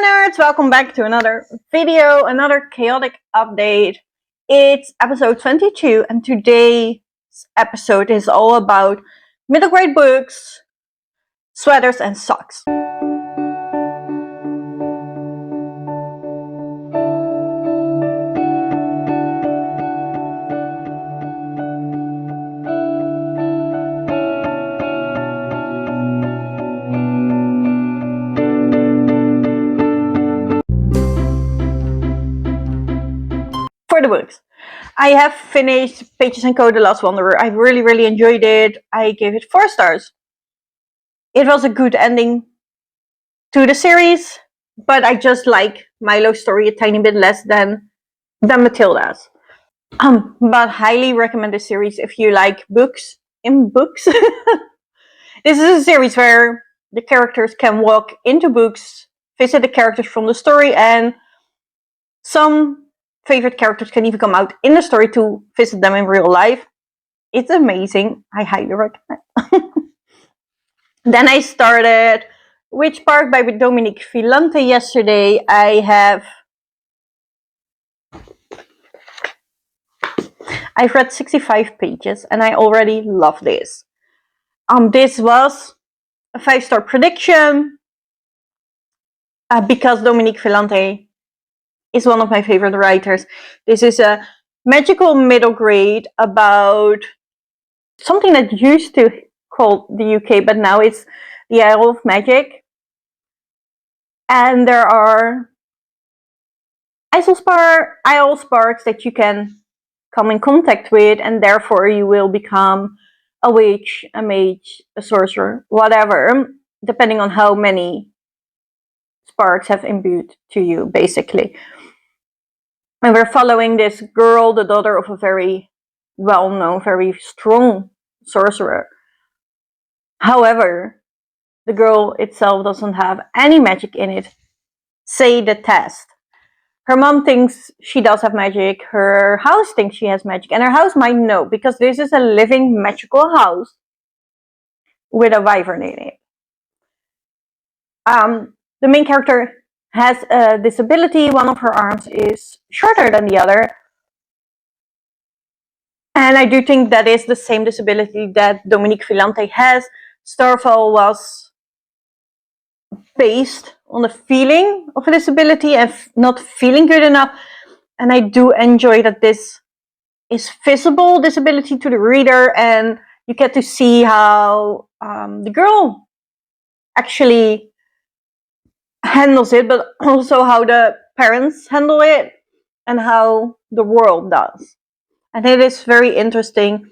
nerds, welcome back to another video, another chaotic update. It's episode 22 and today's episode is all about middle grade books, sweaters and socks. For the books, I have finished Pages & Co. The Last Wanderer. I really enjoyed it. I gave it 4 stars. It was a good ending to the series, but I just like Milo's story a tiny bit less than Matilda's. But highly recommend this series if you like books in books. This is a series where the characters can walk into books, visit the characters from the story, and some favorite characters can even come out in the story to visit them in real life. It's amazing. I highly recommend. Then I started Witch Park by Dominique Villante yesterday. I've read 65 pages and I already love this. This was a 5-star prediction because Dominique Villante is one of my favorite writers. This is a magical middle grade about something that used to call the UK, but now it's the Isle of Magic. And there are Isle sparks that you can come in contact with, and therefore you will become a witch, a mage, a sorcerer, whatever, depending on how many sparks have imbued to you, basically. And we're following this girl, the daughter of a very well-known, very strong sorcerer. However, the girl itself doesn't have any magic in it, say the test. Her mom thinks she does have magic, her house thinks she has magic, and her house might know, because this is a living magical house with a wyvern in it. The main character has a disability. One of her arms is shorter than the other. And I do think that is the same disability that Dominique Villante has. Starfall was based on the feeling of a disability and not feeling good enough. And I do enjoy that this is visible disability to the reader, and you get to see how the girl actually handles it, but also how the parents handle it and how the world does. And it is very interesting.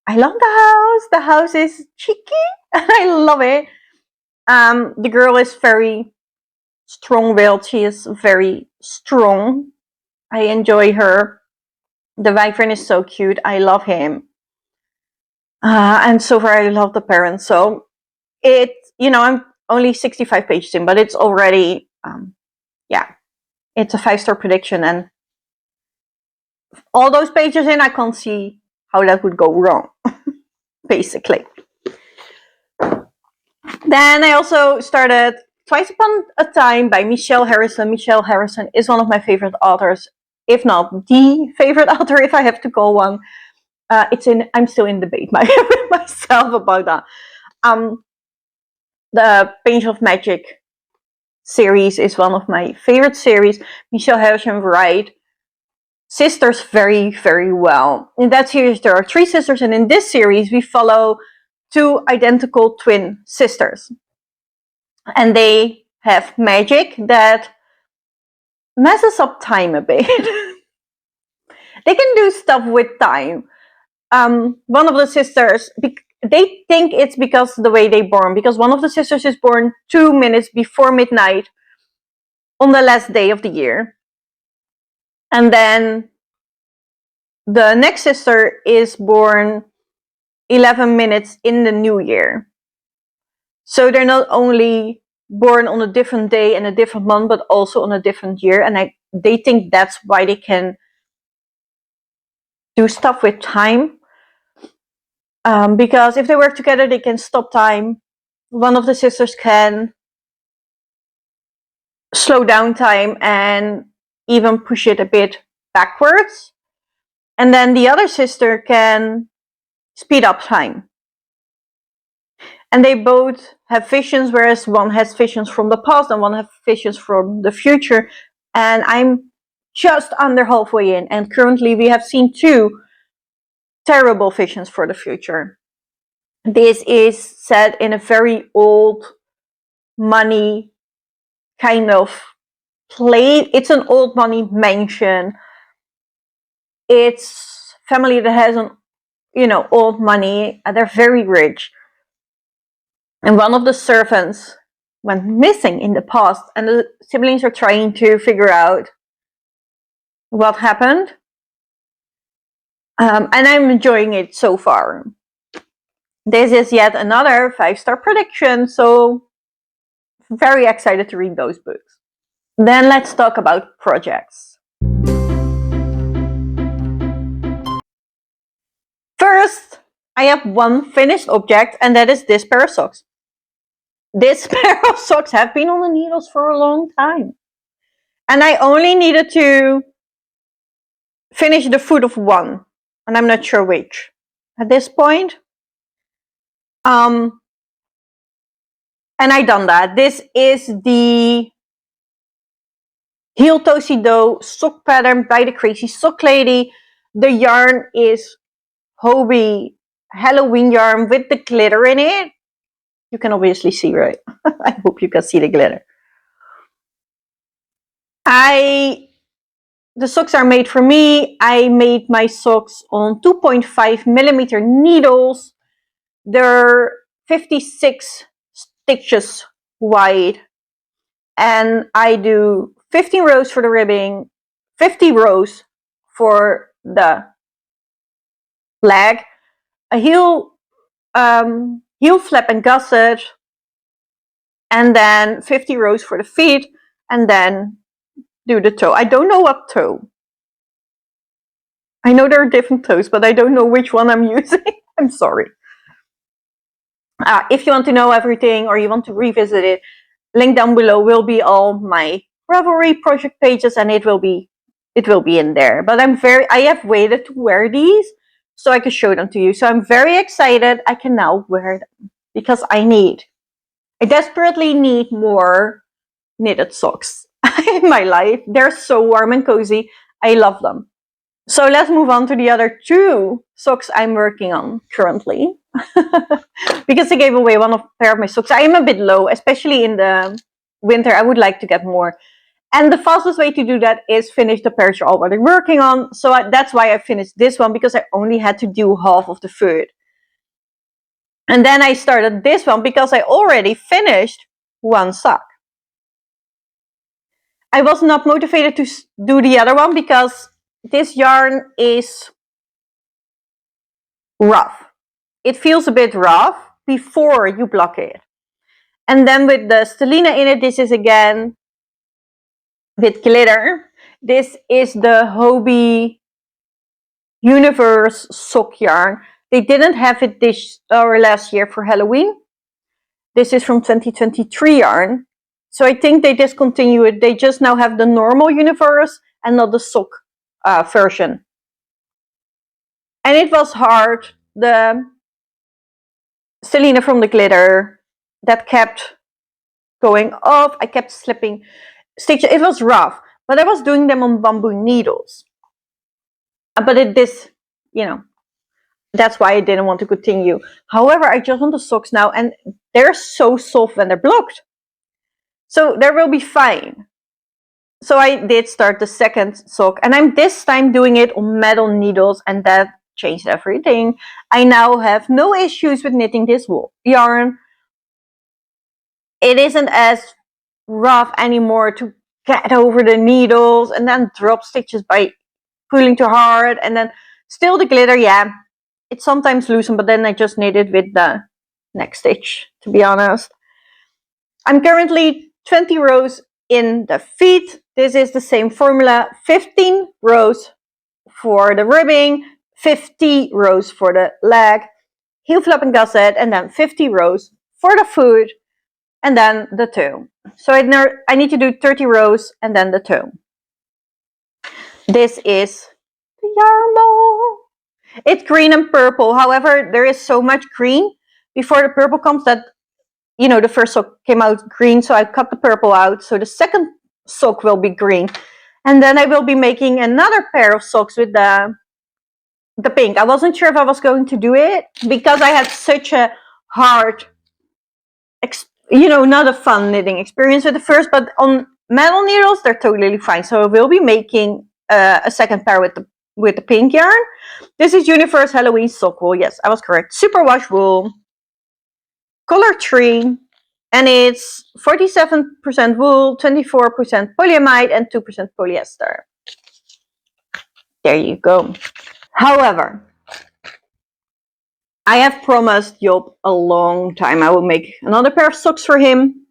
I love the house. The house is cheeky and I love it. The girl is very strong-willed. She is very strong. I enjoy her. The wyvern is so cute. I love him. And so far I love the parents. So it, I'm only 65 pages in, but it's already, it's a 5-star prediction, and all those pages in, I can't see how that would go wrong, basically. Then I also started Twice Upon a Time by Michelle Harrison. Michelle Harrison is one of my favorite authors, if not the favorite author, if I have to call one. I'm still in debate myself about that. The Pages of Magic series is one of my favorite series. Michelle Harrison writes sisters very well. In that series there are 3 sisters, and in this series we follow 2 identical twin sisters. And they have magic that messes up time a bit. They can do stuff with time. One of the sisters, they think it's because of the way they're born, because one of the sisters is born 2 minutes before midnight on the last day of the year. And then the next sister is born 11 minutes in the new year. So they're not only born on a different day and a different month, but also on a different year. And they think that's why they can do stuff with time. Because if they work together, they can stop time. One of the sisters can slow down time and even push it a bit backwards. And then the other sister can speed up time. And they both have visions, whereas one has visions from the past and one has visions from the future. And I'm just under halfway in, and currently we have seen 2 terrible visions for the future. This is set in a very old money kind of place. It's an old money mansion. It's family that has an old money, and they're very rich. And one of the servants went missing in the past, and the siblings are trying to figure out what happened. And I'm enjoying it so far. This is yet another 5-star prediction, so very excited to read those books. Then let's talk about projects. First, I have one finished object, and that is this pair of socks. This pair of socks have been on the needles for a long time. And I only needed to finish the foot of one, and I'm not sure which at this point. And I done that. This is the heel toasty dough sock pattern by the Crazy Sock Lady. The yarn is Hobie Halloween yarn with the glitter in it. You can obviously see, right? I hope you can see the glitter. The socks are made for me. I made my socks on 2.5 millimeter needles. They're 56 stitches wide. And I do 15 rows for the ribbing, 50 rows for the leg, a heel flap and gusset, and then 50 rows for the feet, and then do the toe. I don't know what toe. I know there are different toes, but I don't know which one I'm using. I'm sorry. If you want to know everything or you want to revisit it, link down below will be all my Ravelry project pages, and it will be in there. But I have waited to wear these so I can show them to you. So I'm very excited. I can now wear them because I desperately need more knitted socks in my life. They're so warm and cozy. I love them. So let's move on to the other 2 socks I'm working on currently. Because I gave away one pair of my socks. I am a bit low, especially in the winter. I would like to get more. And the fastest way to do that is finish the pairs you're already working on. So that's why I finished this one, because I only had to do half of the foot. And then I started this one because I already finished one sock. I was not motivated to do the other one because this yarn is rough. It feels a bit rough before you block it. And then with the stellina in it, this is again with glitter. This is the Hobie Universe sock yarn. They didn't have it this or last year for Halloween. This is from 2023 yarn. So I think they discontinued it. They just now have the normal Universe and not the sock version. And it was hard. The stellina from the glitter that kept going off. I kept slipping stitches. It was rough, but I was doing them on bamboo needles. But that's why I didn't want to continue. However, I just want the socks now, and they're so soft when they're blocked. So they will be fine. So I did start the second sock, and I'm this time doing it on metal needles, and that changed everything. I now have no issues with knitting this yarn. It isn't as rough anymore to get over the needles and then drop stitches by pulling too hard. And then still the glitter, yeah, it's sometimes loosened, but then I just knit it with the next stitch, to be honest. I'm currently 20 rows in the feet. This is the same formula: 15 rows for the ribbing, 50 rows for the leg, heel flap and gusset, and then 50 rows for the foot. and then the 2. So I need to do 30 rows and then the 2. This is the yarn ball. It's green and purple. However, there is so much green before the purple comes that, you know, the first sock came out green, so I cut the purple out. So the second sock will be green. And then I will be making another pair of socks with the pink. I wasn't sure if I was going to do it because I had such a hard, you know, not a fun knitting experience with the first, but on metal needles, they're totally fine. So I will be making a second pair with the pink yarn. This is Universe Halloween sock wool. Yes, I was correct. Superwash wool, color 3, and it's 47% wool, 24% polyamide, and 2% polyester. There you go. However, I have promised Job a long time I will make another pair of socks for him.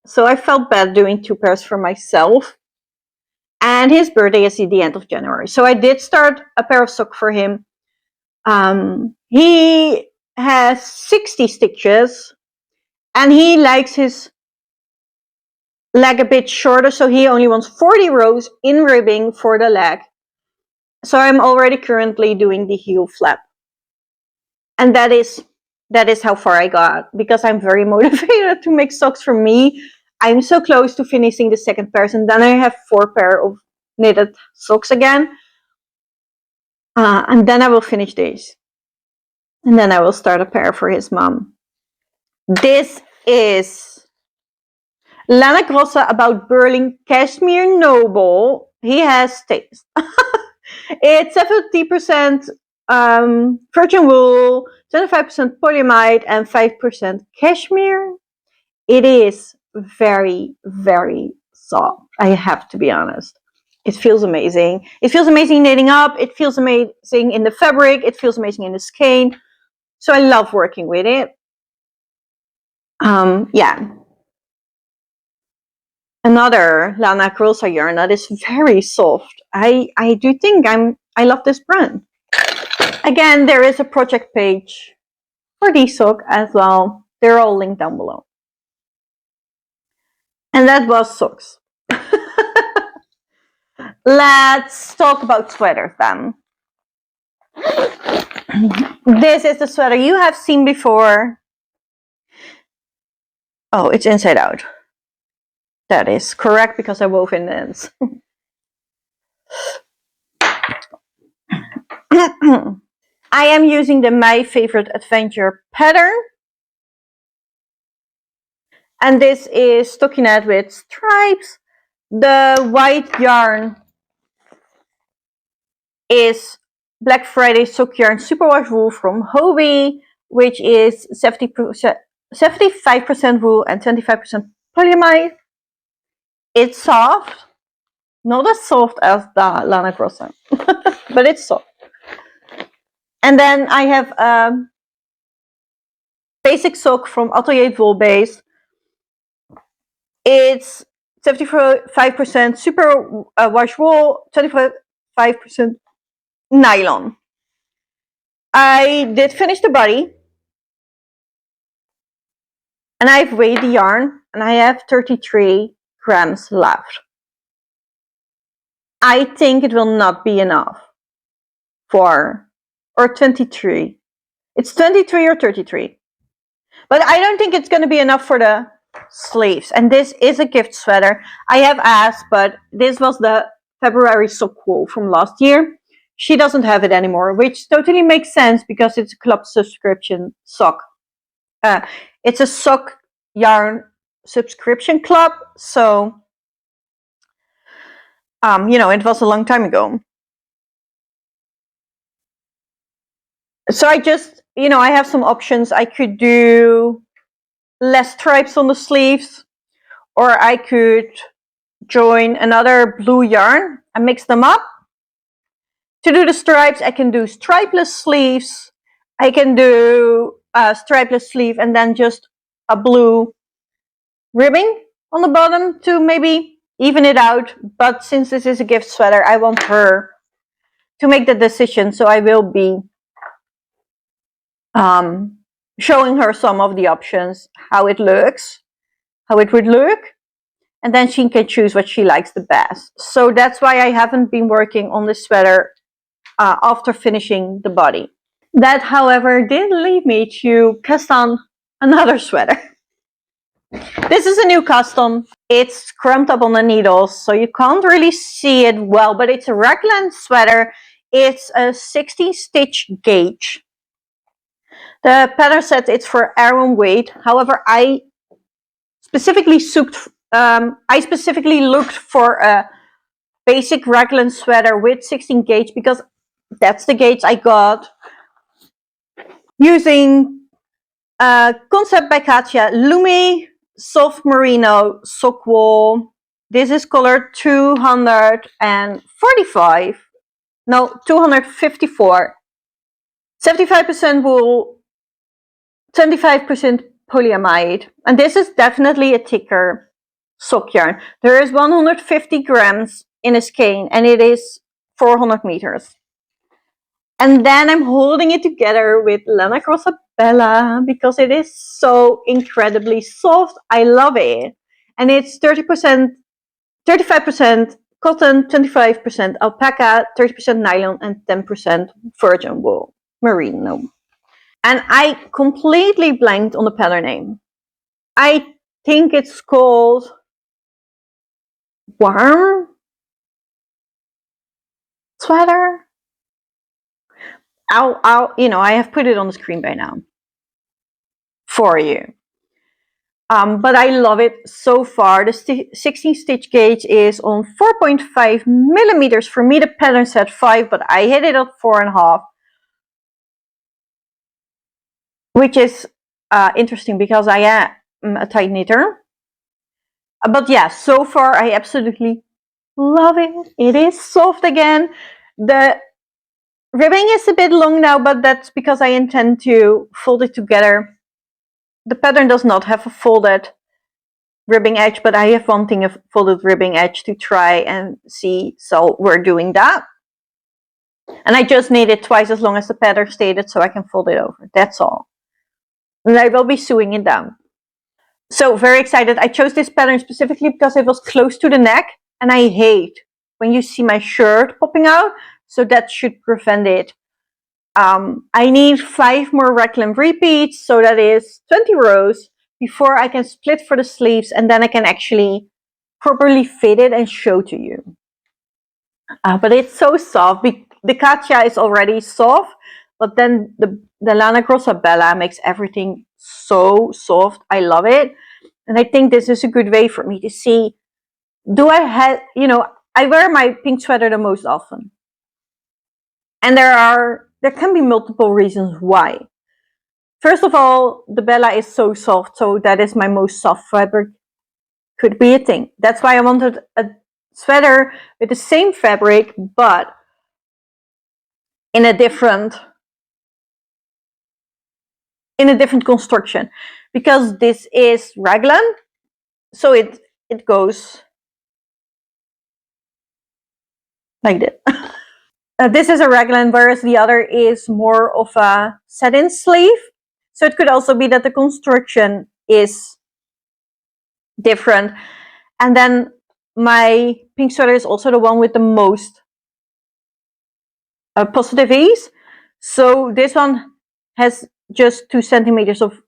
So I felt bad doing 2 pairs for myself. And his birthday is at the end of January. So I did start a pair of socks for him. He has 60 stitches. And he likes his leg a bit shorter. So he only wants 40 rows in ribbing for the leg. So I'm already currently doing the heel flap. And that is how far I got, because I'm very motivated to make socks for me. I'm so close to finishing the second pair, and then I have 4 pair of knitted socks again. And then I will finish these. And then I will start a pair for his mom. This is Lana Grossa about Berlin Cashmere Noble. He has taste. It's 70% virgin wool, 25% polyamide, and 5% cashmere. It is very, very soft. I have to be honest. It feels amazing. It feels amazing knitting up. It feels amazing in the fabric. It feels amazing in the skein. So I love working with it. Yeah. Another Lana Grossa yarn that is very soft. I do think I love this brand. Again, there is a project page for these socks as well. They're all linked down below. And that was socks. Let's talk about sweaters then. This is the sweater you have seen before. Oh, it's inside out. That is correct because I wove in ends. I am using the My Favorite Adventure pattern. And this is stockinette with stripes. The white yarn is Black Friday sock yarn superwash wool from Hobie, which is 75% wool and 25% polyamide. It's soft, not as soft as the Lana Grossa, but it's soft. And then I have a basic sock from Atelier Wool Base. It's 75% super wash wool, 25% nylon. I did finish the body. And I've weighed the yarn, and I have 33 grams left. I think it will not be enough or 23. It's 23 or 33. But I don't think it's going to be enough for the sleeves. And this is a gift sweater. I have asked, but this was the February sock wool from last year. She doesn't have it anymore, which totally makes sense because it's a club subscription sock. It's a sock yarn subscription club, so you know, it was a long time ago. So I just, you know, I have some options. I could do less stripes on the sleeves, or I could join another blue yarn and mix them up. To do the stripes, I can do stripeless sleeves. I can do a stripeless sleeve and then just a blue ribbing on the bottom to maybe even it out. But since this is a gift sweater, I want her to make the decision. So I will be showing her some of the options, how it looks. how it would look. And then she can choose what she likes the best. So that's why I haven't been working on this sweater after finishing the body. That, however, did lead me to cast on another sweater. This is a new custom. It's crumped up on the needles, so you can't really see it well, but it's a raglan sweater. It's a 16 stitch gauge. The pattern said it's for Aran weight. However, I specifically looked for a basic raglan sweater with 16 gauge because that's the gauge I got using Concept by Katja Lumi soft merino sock wool. This is color 245. No, 254. 75% wool, 25% polyamide. And this is definitely a thicker sock yarn. There is 150 grams in a skein and it is 400 meters. And then I'm holding it together with Lana Grossa Bella because it is so incredibly soft. I love it. And it's 35% cotton, 25% alpaca, 30% nylon, and 10% virgin wool, merino. And I completely blanked on the pattern name. I think it's called Warm Sweater. I have put it on the screen by now for you. But I love it so far. The 16 stitch gauge is on 4.5 millimeters. For me, the pattern said 5, but I hit it at 4.5, which is interesting because I am a tight knitter. But yeah, so far I absolutely love it. It is soft again. The ribbing is a bit long now, but that's because I intend to fold it together. The pattern does not have a folded ribbing edge, but I have wanting a folded ribbing edge to try and see, so we're doing that. And I just need it twice as long as the pattern stated so I can fold it over. That's all. And I will be sewing it down. So very excited. I chose this pattern specifically because it was close to the neck and I hate when you see my shirt popping out, so that should prevent it. I need 5 more raglan repeats, so that is 20 rows before I can split for the sleeves, and then I can actually properly fit it and show to you. But it's so soft. The Katja is already soft, but then the Lana Grossa Bella makes everything so soft. I love it. And I think this is a good way for me to see, do I have, I wear my pink sweater the most often. And there can be multiple reasons why. First of all, the Bella is so soft, so that is my most soft fabric. Could be a thing. That's why I wanted a sweater with the same fabric, but in a different construction. Because this is raglan, so it goes like this. This is a raglan, whereas the other is more of a satin sleeve. So it could also be that the construction is different. And then my pink sweater is also the one with the most positive ease. So this one has just 2 centimeters of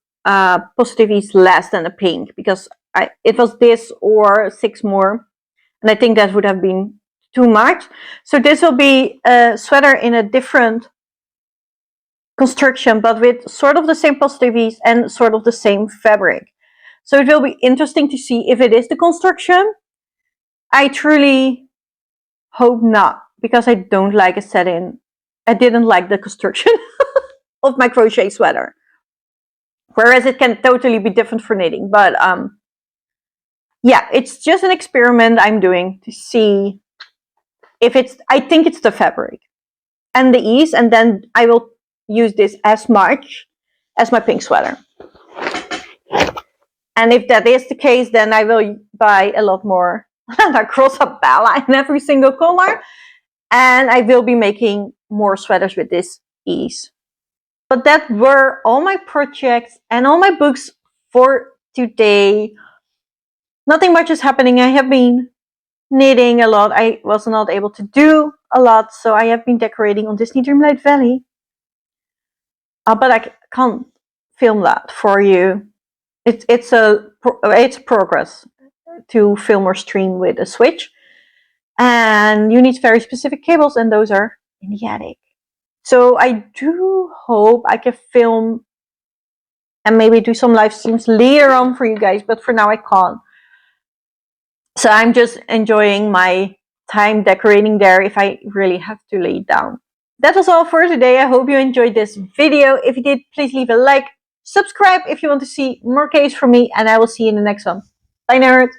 positive ease less than the pink, because it was this or 6 more. And I think that would have been too much. So this will be a sweater in a different construction, but with sort of the same positive ease and sort of the same fabric. So it will be interesting to see if it is the construction. I truly hope not, because I don't like a satin. I didn't like the construction of my crochet sweater. Whereas it can totally be different for knitting. But yeah, it's just an experiment I'm doing to see if I think it's the fabric and the ease, and then I will use this as much as my pink sweater. And if that is the case, then I will buy a lot more Lana Grossa Bella in every single color, and I will be making more sweaters with this ease. But that were all my projects and all my books for today. nothing much is happening. I have been knitting a lot. I was not able to do a lot, so I have been decorating on Disney Dreamlight Valley. But I can't film that for you. It's progress to film or stream with a Switch, and you need very specific cables, and those are in the attic. So I do hope I can film and maybe do some live streams later on for you guys, but for now I can't. So I'm just enjoying my time decorating there if I really have to lay it down. That was all for today. I hope you enjoyed this video. If you did, please leave a like, subscribe if you want to see more caves from me, and I will see you in the next one. Bye, nerds!